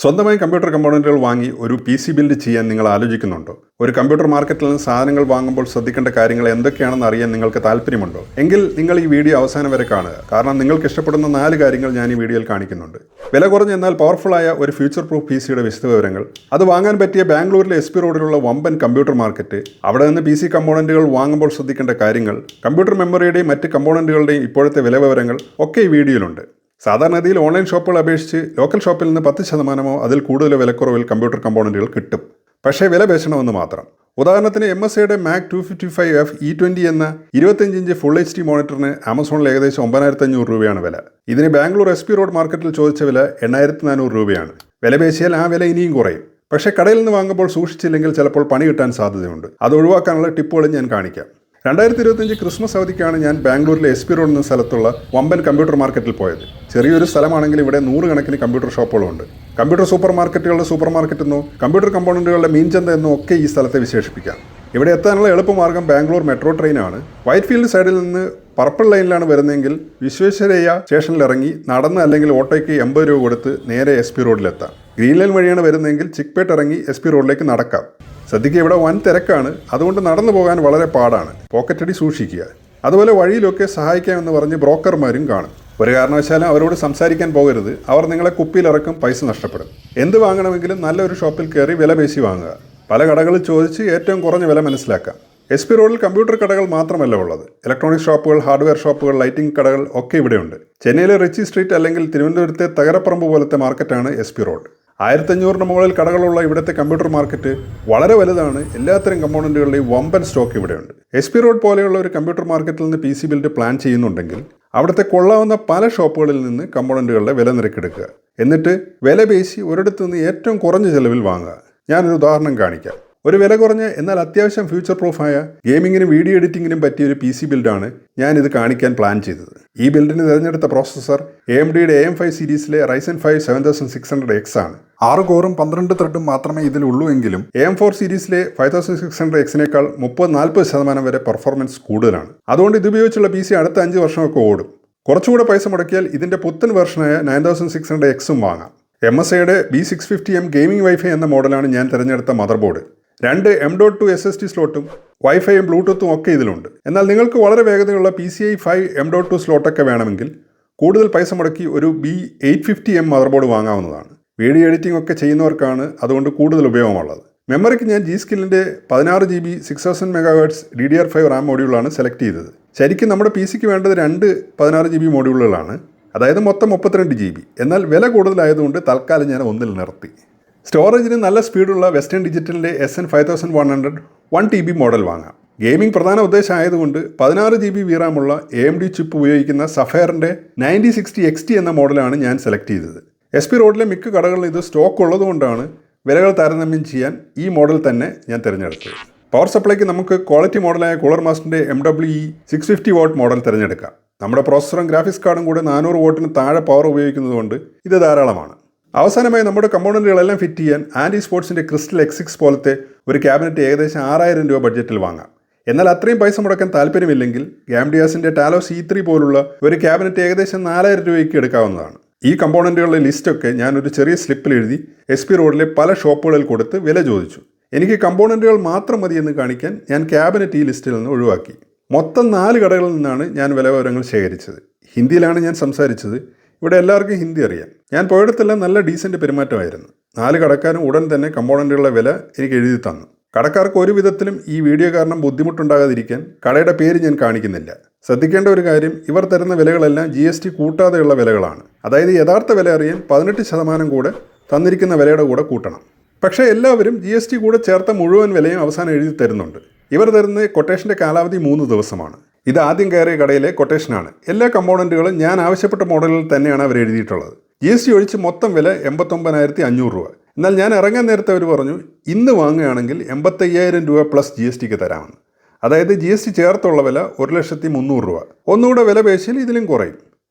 സ്വന്തമായി കമ്പ്യൂട്ടർ കമ്പോണന്റുകൾ വാങ്ങി ഒരു പി സി ബിൽഡ് ചെയ്യാൻ നിങ്ങൾ ആലോചിക്കുന്നുണ്ടോ? ഒരു കമ്പ്യൂട്ടർ മാർക്കറ്റിൽ നിന്ന് സാധനങ്ങൾ വാങ്ങുമ്പോൾ ശ്രദ്ധിക്കേണ്ട കാര്യങ്ങൾ എന്തൊക്കെയാണെന്ന് അറിയാൻ നിങ്ങൾക്ക് താല്പര്യമുണ്ടോ? എങ്കിൽ നിങ്ങൾ ഈ വീഡിയോ അവസാനം വരെ കാണുക. കാരണം നിങ്ങൾക്ക് ഇഷ്ടപ്പെടുന്ന 4 കാര്യങ്ങൾ ഞാൻ ഈ വീഡിയോയിൽ കാണിക്കുന്നുണ്ട്. വില കുറഞ്ഞ എന്നാൽ പവർഫുള്ളായ ഒരു ഫ്യൂച്ചർ പ്രൂഫ് പി സിയുടെ വിശദവിവരങ്ങൾ, അത് വാങ്ങാൻ പറ്റിയ ബാംഗ്ലൂരിലെ SP റോഡിലുള്ള വമ്പൻ കമ്പ്യൂട്ടർ മാർക്കറ്റ്, അവിടെ നിന്ന് പി സി കമ്പോണന്റുകൾ വാങ്ങുമ്പോൾ ശ്രദ്ധിക്കേണ്ട കാര്യങ്ങൾ, കമ്പ്യൂട്ടർ മെമ്മറിയുടെയും മറ്റ് കമ്പോണന്റുകളുടെയും ഇപ്പോഴത്തെ വില വിവരങ്ങൾ ഒക്കെ ഈ വീഡിയോയിലുണ്ട്. സാധാരണഗതിയിൽ ഓൺലൈൻ ഷോപ്പുകൾ അപേക്ഷിച്ച് ലോക്കൽ ഷോപ്പിൽ നിന്ന് 10% അതിൽ കൂടുതൽ വിലക്കുറവിൽ കമ്പ്യൂട്ടർ കമ്പോണന്റുകൾ കിട്ടും. പക്ഷേ വില പേശണമെന്ന് മാത്രം. ഉദാഹരണത്തിന് MSIയുടെ Mac 255F E20 എന്ന 25-ഇഞ്ച് ഫുൾ HD മോണിറ്ററിന് ആമസോണിൽ ഏകദേശം 9,500 രൂപയാണ് വില. ഇതിന് ബാംഗ്ലൂർ SP റോഡ് മാർക്കറ്റിൽ ചോദിച്ച വില 8,400 രൂപയാണ്. വില പേശിയാൽ ആ വില ഇനിയും കുറയും. പക്ഷേ കടയിൽ നിന്ന് വാങ്ങുമ്പോൾ സൂക്ഷിച്ചില്ലെങ്കിൽ ചിലപ്പോൾ പണി കിട്ടാൻ സാധ്യതയുണ്ട്. അത് ഒഴിവാക്കാനുള്ള ടിപ്പുകളും ഞാൻ കാണിക്കാം. 2025 ക്രിസ്മസ് അവധിക്കാണ് ഞാൻ ബാംഗ്ലൂരിലെ SP റോഡ് എന്ന സ്ഥലത്തുള്ള വമ്പൻ കമ്പ്യൂട്ടർ മാർക്കറ്റിൽ പോയത്. ചെറിയൊരു സ്ഥലമാണെങ്കിൽ ഇവിടെ 100 കണക്കിന് കമ്പ്യൂട്ടർ ഷോപ്പുകളുണ്ട്. കമ്പ്യൂട്ടർ സൂപ്പർ മാർക്കറ്റുകളുടെ സൂപ്പർ മാർക്കറ്റ് എന്നോ കമ്പ്യൂട്ടർ കമ്പോണന്റുകളുടെ മീൻചന്ത എന്നോ ഒക്കെ ഈ സ്ഥലത്തെ വിശേഷിപ്പിക്കാം. ഇവിടെ എത്താനുള്ള എളുപ്പമാർഗ്ഗം ബാംഗ്ലൂർ മെട്രോ ട്രെയിനാണ്. വൈറ്റ്ഫീൽഡ് സൈഡിൽ നിന്ന് പർപ്പിൾ ലൈനിലാണ് വരുന്നതെങ്കിൽ വിശ്വേശ്വരയ്യ സ്റ്റേഷനിൽ ഇറങ്ങി നടന്ന് അല്ലെങ്കിൽ ഓട്ടോയ്ക്ക് 80 രൂപ കൊടുത്ത് നേരെ SP റോഡിലെത്താം. ഗ്രീൻ ലൈൻ വഴിയാണ് വരുന്നതെങ്കിൽ ചിക്പേട്ട് ഇറങ്ങി SP റോഡിലേക്ക് നടക്കാം. സദ്യക്ക് ഇവിടെ വൻ തിരക്കാണ്, അതുകൊണ്ട് നടന്നു പോകാൻ വളരെ പാടാണ്. പോക്കറ്റടി സൂക്ഷിക്കുക. അതുപോലെ വഴിയിലൊക്കെ സഹായിക്കാമെന്ന് പറഞ്ഞ് ബ്രോക്കർമാരും കാണും. ഒരു കാരണവശാലും അവരോട് സംസാരിക്കാൻ പോകരുത്. അവർ നിങ്ങളെ കുപ്പിയിലിറക്കും, പൈസ നഷ്ടപ്പെടും. എന്ത് വാങ്ങണമെങ്കിലും നല്ലൊരു ഷോപ്പിൽ കയറി വില പേശി വാങ്ങുക. പല കടകളിൽ ചോദിച്ച് ഏറ്റവും കുറഞ്ഞ വില മനസ്സിലാക്കാം. SP റോഡിൽ കമ്പ്യൂട്ടർ കടകൾ മാത്രമല്ല ഉള്ളത്. ഇലക്ട്രോണിക് ഷോപ്പുകൾ, ഹാർഡ്വെയർ ഷോപ്പുകൾ, ലൈറ്റിംഗ് കടകൾ ഒക്കെ ഇവിടെയുണ്ട്. ചെന്നൈയിലെ റിച്ചി സ്ട്രീറ്റ് അല്ലെങ്കിൽ തിരുവനന്തപുരത്തെ തകരപ്പറമ്പ് പോലത്തെ മാർക്കറ്റാണ് SP റോഡ്. 1500 മുകളിൽ കടകളുള്ള ഇവിടുത്തെ കമ്പ്യൂട്ടർ മാർക്കറ്റ് വളരെ വലുതാണ്. എല്ലാത്തരം കമ്പോണന്റുകളുടെയും വമ്പൻ സ്റ്റോക്ക് ഇവിടെയുണ്ട്. SP റോഡ് പോലെയുള്ള ഒരു കമ്പ്യൂട്ടർ മാർക്കറ്റിൽ നിന്ന് PC ബിൽഡ് പ്ലാൻ ചെയ്യുന്നുണ്ടെങ്കിൽ അവിടുത്തെ കൊള്ളാവുന്ന പല ഷോപ്പുകളിൽ നിന്ന് കമ്പോണന്റുകളുടെ വില നിരക്കെടുക്കുക. എന്നിട്ട് വില പേശി ഒരിടത്തു നിന്ന് ഏറ്റവും കുറഞ്ഞ ചെലവിൽ വാങ്ങുക. ഞാനൊരു ഉദാഹരണം കാണിക്കാം. ഒരു വില കുറഞ്ഞ എന്നാൽ അത്യാവശ്യം ഫ്യൂച്ചർ പ്രൂഫായ ഗെയിമിങ്ങിനും വീഡിയോ എഡിറ്റിങ്ങിനും പറ്റിയ ഒരു PC ബിൽഡാണ് ഞാനിത് കാണിക്കാൻ പ്ലാൻ ചെയ്തത്. ഈ ബിൽഡിന് തിരഞ്ഞെടുത്ത പ്രോസസ്സർ AMDയുടെ AM5 സീരീസിലെ Ryzen 5 7600X ആണ്. 6 കോറും 12 ത്രെഡും മാത്രമേ ഇതിലുള്ളൂ എങ്കിലും AM4 സീരീസിലെ 5600Xനേക്കാൾ 30-40% വരെ പെർഫോമൻസ് കൂടുതലാണ്. അതുകൊണ്ട് ഇതുപയോഗിച്ചുള്ള PC അടുത്ത 5 വർഷമൊക്കെ ഓടും. കുറച്ചുകൂടെ പൈസ മുടക്കിയാൽ ഇതിൻ്റെ പുത്തൻ വെർഷനായ 9600Xും വാങ്ങാം. MSIയുടെ B650M ഗെയിമിംഗ് വൈഫൈ എന്ന മോഡലാണ് ഞാൻ തിരഞ്ഞെടുത്ത മദർബോർഡ്. 2 M.2 SSD സ്ലോട്ടും വൈഫൈയും ബ്ലൂടൂത്തും ഒക്കെ ഇതിലുണ്ട്. എന്നാൽ നിങ്ങൾക്ക് വളരെ വേഗതയുള്ള PCIe 5 M.2 സ്ലോട്ടൊക്കെ വേണമെങ്കിൽ കൂടുതൽ പൈസ മുടക്കി ഒരു B850M മദർബോർഡ് വാങ്ങാവുന്നതാണ്. വീഡിയോ എഡിറ്റിംഗ് ഒക്കെ ചെയ്യുന്നവർക്കാണ് അതുകൊണ്ട് കൂടുതൽ ഉപയോഗമുള്ളത്. മെമ്മറിക്ക് ഞാൻ G.Skillന്റെ 16GB 6000 MHz DDR5 RAM മോഡ്യൂളാണ് സെലക്ട് ചെയ്തത്. ശരിക്കും നമ്മുടെ PCക്ക് വേണ്ടത് 2 16GB മോഡ്യൂളുകളാണ്, അതായത് മൊത്തം 32GB. എന്നാൽ വില കൂടുതലായതുകൊണ്ട് തൽക്കാലം ഞാൻ ഒന്നിൽ നിർത്തി. സ്റ്റോറേജിന് നല്ല സ്പീഡുള്ള വെസ്റ്റേൺ ഡിജിറ്റലിൻ്റെ SN5100 1TB മോഡൽ വാങ്ങാം. ഗെയിമിംഗ് പ്രധാന ഉദ്ദേശം ആയതുകൊണ്ട് 16GB VRAM ഉള്ള AMD ചിപ്പ് ഉപയോഗിക്കുന്ന സഫയറിൻ്റെ 9060 XT എന്ന മോഡലാണ് ഞാൻ സെലക്ട് ചെയ്തത്. SP റോഡിലെ മിക്ക കടകളിൽ ഇത് സ്റ്റോക്ക് ഉള്ളതുകൊണ്ടാണ് വിലകൾ താരതമ്യം ചെയ്യാൻ ഈ മോഡൽ തന്നെ ഞാൻ തിരഞ്ഞെടുത്തത്. പവർ സപ്ലൈക്ക് നമുക്ക് ക്വാളിറ്റി മോഡലായ കൂളർ മാസ്റ്ററിൻ്റെ MWE 650 വാട്ട് മോഡൽ തിരഞ്ഞെടുക്കാം. നമ്മുടെ പ്രോസസ്സറും ഗ്രാഫിക്സ് കാർഡും കൂടെ 400 വാട്ടിന് താഴെ പവർ ഉപയോഗിക്കുന്നതുകൊണ്ട് ഇത് ധാരാളമാണ്. അവസാനമായി നമ്മുടെ കമ്പോണന്റുകളെല്ലാം ഫിറ്റ് ചെയ്യാൻ ആൻറ്റി സ്പോർട്സിൻ്റെ ക്രിസ്റ്റൽ X6 പോലത്തെ ഒരു ക്യാബിനറ്റ് ഏകദേശം 6000 രൂപ ബഡ്ജറ്റിൽ വാങ്ങാം. എന്നാൽ അത്രയും പൈസ മുടക്കാൻ താല്പര്യമില്ലെങ്കിൽ ഗാംഡിയാസിൻ്റെ ടാലോസ് E3 പോലുള്ള ഒരു ക്യാബിനറ്റ് ഏകദേശം 4000 രൂപയ്ക്ക് എടുക്കാവുന്നതാണ്. ഈ കമ്പോണന്റുകളുടെ ലിസ്റ്റൊക്കെ ഞാനൊരു ചെറിയ സ്ലിപ്പിൽ എഴുതി SP റോഡിലെ പല ഷോപ്പുകളിൽ കൊടുത്ത് വില ചോദിച്ചു. എനിക്ക് കമ്പോണന്റുകൾ മാത്രം മതി എന്ന് കാണിക്കാൻ ഞാൻ ക്യാബിനറ്റ് ഈ ലിസ്റ്റിൽ നിന്ന് ഒഴിവാക്കി. മൊത്തം 4 കടകളിൽ നിന്നാണ് ഞാൻ വില വിവരങ്ങൾ ശേഖരിച്ചത്. ഹിന്ദിയിലാണ് ഞാൻ സംസാരിച്ചത്. ഇവിടെ എല്ലാവർക്കും ഹിന്ദി അറിയാം. ഞാൻ പോയിടത്തെല്ലാം നല്ല ഡീസൻറ്റ് പെരുമാറ്റമായിരുന്നു. 4 കടക്കാരും ഉടൻ തന്നെ കമ്പോണന്റുകളുടെ വില എനിക്ക് എഴുതി തന്നു. കടക്കാർക്ക് ഒരു വിധത്തിലും ഈ വീഡിയോ കാരണം ബുദ്ധിമുട്ടുണ്ടാകാതിരിക്കാൻ കടയുടെ പേര് ഞാൻ കാണിക്കുന്നില്ല. ശ്രദ്ധിക്കേണ്ട ഒരു കാര്യം, ഇവർ തരുന്ന വിലകളെല്ലാം GST കൂട്ടാതെയുള്ള വിലകളാണ്. അതായത് യഥാർത്ഥ വില അറിയാൻ 18% കൂടെ തന്നിരിക്കുന്ന വിലയുടെ കൂടെ കൂട്ടണം. പക്ഷേ എല്ലാവരും GST കൂടെ ചേർത്ത മുഴുവൻ വിലയും അവസാനം എഴുതി തരുന്നുണ്ട്. ഇവർ തരുന്ന കൊട്ടേഷൻ്റെ കാലാവധി 3 ദിവസമാണ്. ഇത് ആദ്യം കയറിയ കടയിലെ കൊട്ടേഷനാണ്. എല്ലാ കമ്പോണന്റുകളും ഞാൻ ആവശ്യപ്പെട്ട മോഡലിൽ തന്നെയാണ് അവർ എഴുതിയിട്ടുള്ളത്. GST ഒഴിച്ച് മൊത്തം വില 89,500 രൂപ. എന്നാൽ ഞാൻ ഇറങ്ങാൻ നേരത്തെ അവർ പറഞ്ഞു ഇന്ന് വാങ്ങുകയാണെങ്കിൽ 85,000 രൂപ പ്ലസ് GSTക്ക് തരാമെന്ന്. അതായത് GST ചേർത്തുള്ള വില 1,300,000 രൂപ. ഒന്നുകൂടെ വില പേശിയാൽ ഇതിലും കുറയും.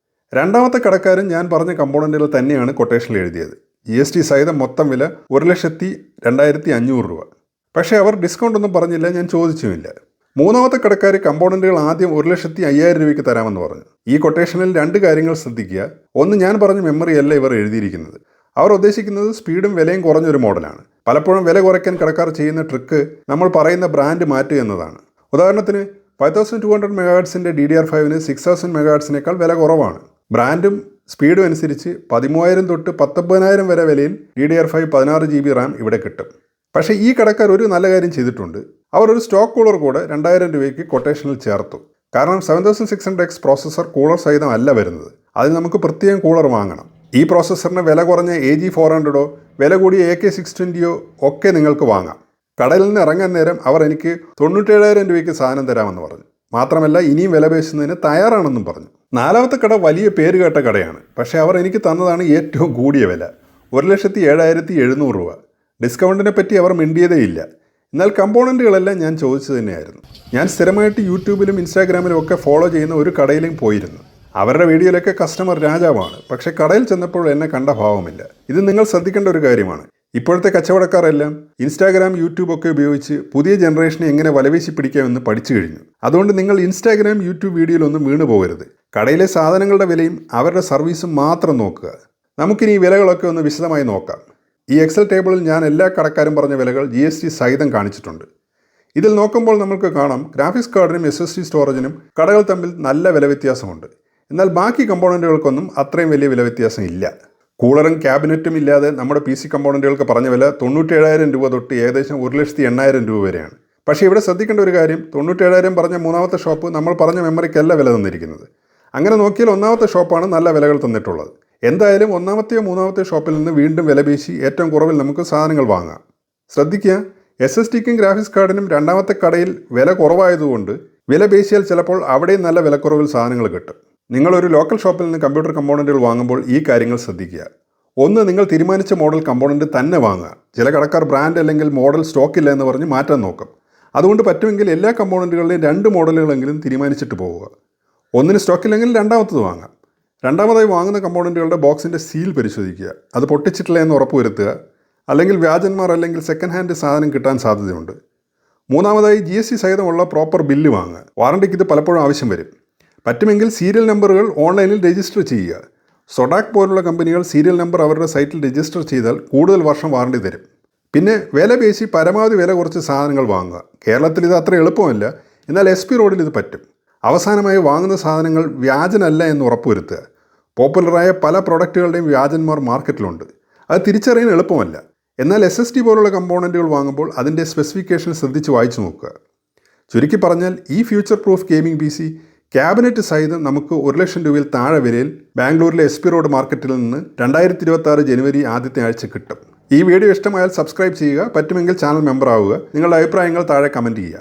രണ്ടാമത്തെ കടക്കാരൻ ഞാൻ പറഞ്ഞ കമ്പോണന്റുകൾ തന്നെയാണ് കൊട്ടേഷനിൽ എഴുതിയത്. GST സഹിതം മൊത്തം വില 1,02,500 രൂപ. പക്ഷേ അവർ ഡിസ്കൗണ്ട് ഒന്നും പറഞ്ഞില്ല, ഞാൻ ചോദിച്ചുമില്ല. മൂന്നാമത്തെ കടക്കാർ കമ്പോണന്റുകൾ ആദ്യം 1,05,000 രൂപയ്ക്ക് തരാമെന്ന് പറഞ്ഞു. ഈ കൊട്ടേഷനിൽ 2 കാര്യങ്ങൾ ശ്രദ്ധിക്കുക. ഒന്ന്, ഞാൻ പറഞ്ഞ മെമ്മറി അല്ല ഇവർ എഴുതിയിരിക്കുന്നത്. അവർ ഉദ്ദേശിക്കുന്നത് സ്പീഡും വിലയും കുറഞ്ഞൊരു മോഡലാണ്. പലപ്പോഴും വില കുറയ്ക്കാൻ കടക്കാർ ചെയ്യുന്ന ട്രിക്ക് നമ്മൾ പറയുന്ന ബ്രാൻഡ് മാറ്റുക എന്നതാണ്. ഉദാഹരണത്തിന് 5200 മെഗാഹെർട്സിൻ്റെ DDR5 6000 മെഗാഹെർട്സിനേക്കാൾ വില കുറവാണ്. ബ്രാൻഡും സ്പീഡും അനുസരിച്ച് 13000 തൊട്ട് 19000 വരെ വിലയിൽ DDR5 16 GB റാം ഇവിടെ കിട്ടും. പക്ഷേ ഈ കടക്കാർ ഒരു നല്ല കാര്യം ചെയ്തിട്ടുണ്ട്. അവർ ഒരു സ്റ്റോക്ക് കൂളർ കൂടെ 2000 രൂപയ്ക്ക് കൊട്ടേഷനിൽ ചേർത്തു. കാരണം 7600X പ്രോസസ്സർ കൂളർ സഹിതം അല്ല വരുന്നത്. അതിന് നമുക്ക് പ്രത്യേകം കൂളർ വാങ്ങണം. ഈ പ്രോസസ്സറിന് വില കുറഞ്ഞ AG400 വില കൂടിയ AK620 ഒക്കെ നിങ്ങൾക്ക് വാങ്ങാം. കടയിൽ നിന്ന് ഇറങ്ങാൻ നേരം അവർ എനിക്ക് 97000 രൂപയ്ക്ക് സാധനം തരാമെന്ന് പറഞ്ഞു. മാത്രമല്ല ഇനിയും വില പേശുന്നതിന് തയ്യാറാണെന്നും പറഞ്ഞു. നാലാമത്തെ കട വലിയ പേരുകേട്ട കടയാണ്. പക്ഷേ അവർ എനിക്ക് തന്നതാണ് ഏറ്റവും കൂടിയ വില, 1,07,700 രൂപ. ഡിസ്കൗണ്ടിനെ പറ്റി അവർ മിണ്ടിയതേയില്ല. എന്നാൽ കമ്പോണൻറ്റുകളെല്ലാം ഞാൻ ചോദിച്ചു തന്നെയായിരുന്നു. ഞാൻ സ്ഥിരമായിട്ട് യൂട്യൂബിലും ഇൻസ്റ്റാഗ്രാമിലും ഒക്കെ ഫോളോ ചെയ്യുന്ന ഒരു കടയിലും പോയിരുന്നു. അവരുടെ വീഡിയോയിലൊക്കെ കസ്റ്റമർ രാജാവാണ്. പക്ഷേ കടയിൽ ചെന്നപ്പോൾ എന്നെ കണ്ട ഭാവമില്ല. ഇത് നിങ്ങൾ ശ്രദ്ധിക്കേണ്ട ഒരു കാര്യമാണ്. ഇപ്പോഴത്തെ കച്ചവടക്കാരെല്ലാം ഇൻസ്റ്റാഗ്രാം, യൂട്യൂബ് ഒക്കെ ഉപയോഗിച്ച് പുതിയ ജനറേഷനെ എങ്ങനെ വലവീശി പിടിക്കാമെന്ന് പഠിച്ചു കഴിഞ്ഞു. അതുകൊണ്ട് നിങ്ങൾ ഇൻസ്റ്റാഗ്രാം, യൂട്യൂബ് വീഡിയോയിലൊന്നും വീണു പോകരുത്. കടയിലെ സാധനങ്ങളുടെ വിലയും അവരുടെ സർവീസും മാത്രം നോക്കുക. നമുക്കിനി ഈ വിലകളൊക്കെ ഒന്ന് വിശദമായി നോക്കാം. ഈ എക്സൽ ടേബിളിൽ ഞാൻ എല്ലാ കടക്കാരും പറഞ്ഞ വിലകൾ GST സഹിതം കാണിച്ചിട്ടുണ്ട്. ഇതിൽ നോക്കുമ്പോൾ നമുക്ക് കാണാം ഗ്രാഫിക്സ് കാർഡിനും SSD സ്റ്റോറേജിനും കടകൾ തമ്മിൽ നല്ല വില വ്യത്യാസമുണ്ട്. എന്നാൽ ബാക്കി കമ്പോണൻറ്റുകൾക്കൊന്നും അത്രയും വലിയ വില വ്യത്യാസം ഇല്ല. കൂളറും ക്യാബിനറ്റും ഇല്ലാതെ നമ്മുടെ PC കമ്പോണൻറ്റുകൾക്ക് പറഞ്ഞ വില 97,000 രൂപ തൊട്ട് ഏകദേശം 1,80,000 രൂപ വരെയാണ്. പക്ഷേ ഇവിടെ ശ്രദ്ധിക്കേണ്ട ഒരു കാര്യം, 97,000 പറഞ്ഞ മൂന്നാമത്തെ ഷോപ്പ് നമ്മൾ പറഞ്ഞ മെമ്മറിക്കല്ല വില തന്നിരിക്കുന്നത്. അങ്ങനെ നോക്കിയാൽ ഒന്നാമത്തെ ഷോപ്പാണ് നല്ല വിലകൾ തന്നിട്ടുള്ളത്. എന്തായാലും ഒന്നാമത്തെയോ മൂന്നാമത്തെ ഷോപ്പിൽ നിന്ന് വീണ്ടും വില പേശി ഏറ്റവും കുറവിൽ നമുക്ക് സാധനങ്ങൾ വാങ്ങാം. ശ്രദ്ധിക്കുക, SSDക്കും ഗ്രാഫിക്സ് കാർഡിനും രണ്ടാമത്തെ കടയിൽ വില കുറവായതുകൊണ്ട് വില പേശിയാൽ ചിലപ്പോൾ അവിടെയും നല്ല വിലക്കുറവിൽ സാധനങ്ങൾ കിട്ടും. നിങ്ങളൊരു ലോക്കൽ ഷോപ്പിൽ നിന്ന് കമ്പ്യൂട്ടർ കമ്പോണൻറ്റുകൾ വാങ്ങുമ്പോൾ ഈ കാര്യങ്ങൾ ശ്രദ്ധിക്കുക. ഒന്ന്, നിങ്ങൾ തീരുമാനിച്ച മോഡൽ കമ്പോണൻറ്റ് തന്നെ വാങ്ങുക. ചില കടക്കാർ ബ്രാൻഡ് അല്ലെങ്കിൽ മോഡൽ സ്റ്റോക്കില്ല എന്ന് പറഞ്ഞ് മാറ്റാൻ നോക്കും. അതുകൊണ്ട് പറ്റുമെങ്കിൽ എല്ലാ കമ്പോണൻറ്റുകളുടെയും 2 മോഡലുകളെങ്കിലും തീരുമാനിച്ചിട്ട് പോവുക. ഒന്നിന് സ്റ്റോക്കില്ലെങ്കിൽ രണ്ടാമത്തത് വാങ്ങാം. രണ്ടാമതായി വാങ്ങുന്ന കമ്പോണൻറ്റുകളുടെ ബോക്സിൻ്റെ സീൽ പരിശോധിക്കുക. അത് പൊട്ടിച്ചിട്ടില്ല എന്ന് ഉറപ്പുവരുത്തുക. അല്ലെങ്കിൽ വ്യാജന്മാർ അല്ലെങ്കിൽ സെക്കൻഡ് ഹാൻഡ് സാധനം കിട്ടാൻ സാധ്യതയുണ്ട്. മൂന്നാമതായി GST സഹിതമുള്ള പ്രോപ്പർ ബില്ല് വാങ്ങുക. വാറണ്ടിക്ക് ഇത് പലപ്പോഴും ആവശ്യം വരും. പറ്റുമെങ്കിൽ സീരിയൽ നമ്പറുകൾ ഓൺലൈനിൽ രജിസ്റ്റർ ചെയ്യുക. സൊഡാക് പോലുള്ള കമ്പനികൾ സീരിയൽ നമ്പർ അവരുടെ സൈറ്റിൽ രജിസ്റ്റർ ചെയ്താൽ കൂടുതൽ വർഷം വാറണ്ടി തരും. പിന്നെ വില പേശി പരമാവധി വില കുറച്ച് സാധനങ്ങൾ വാങ്ങുക. കേരളത്തിൽ ഇത് അത്ര എളുപ്പമല്ല, എന്നാൽ SP റോഡിൽ ഇത് പറ്റും. അവസാനമായി വാങ്ങുന്ന സാധനങ്ങൾ വ്യാജനല്ല എന്ന് ഉറപ്പുവരുത്തുക. പോപ്പുലറായ പല പ്രൊഡക്റ്റുകളുടെയും വ്യാജന്മാർ മാർക്കറ്റിലുണ്ട്. അത് തിരിച്ചറിയാൻ എളുപ്പമല്ല. എന്നാൽ SSD പോലുള്ള കമ്പോണൻറ്റുകൾ വാങ്ങുമ്പോൾ അതിൻ്റെ സ്പെസിഫിക്കേഷൻ ശ്രദ്ധിച്ച് വായിച്ചു നോക്കുക. ചുരുക്കി പറഞ്ഞാൽ ഈ future proof gaming PC cabinet സഹിതം നമുക്ക് 1,00,000 രൂപയിൽ താഴെ വിലയിൽ ബാംഗ്ലൂരിലെ SP റോഡ് മാർക്കറ്റിൽ നിന്ന് 2026 ജനുവരി ആദ്യത്തെ ആഴ്ച കിട്ടും. ഈ വീഡിയോ ഇഷ്ടമായാൽ സബ്സ്ക്രൈബ് ചെയ്യുക. പറ്റുമെങ്കിൽ ചാനൽ മെമ്പർ ആവുക. നിങ്ങളുടെ അഭിപ്രായങ്ങൾ താഴെ കമൻറ്റ് ചെയ്യുക.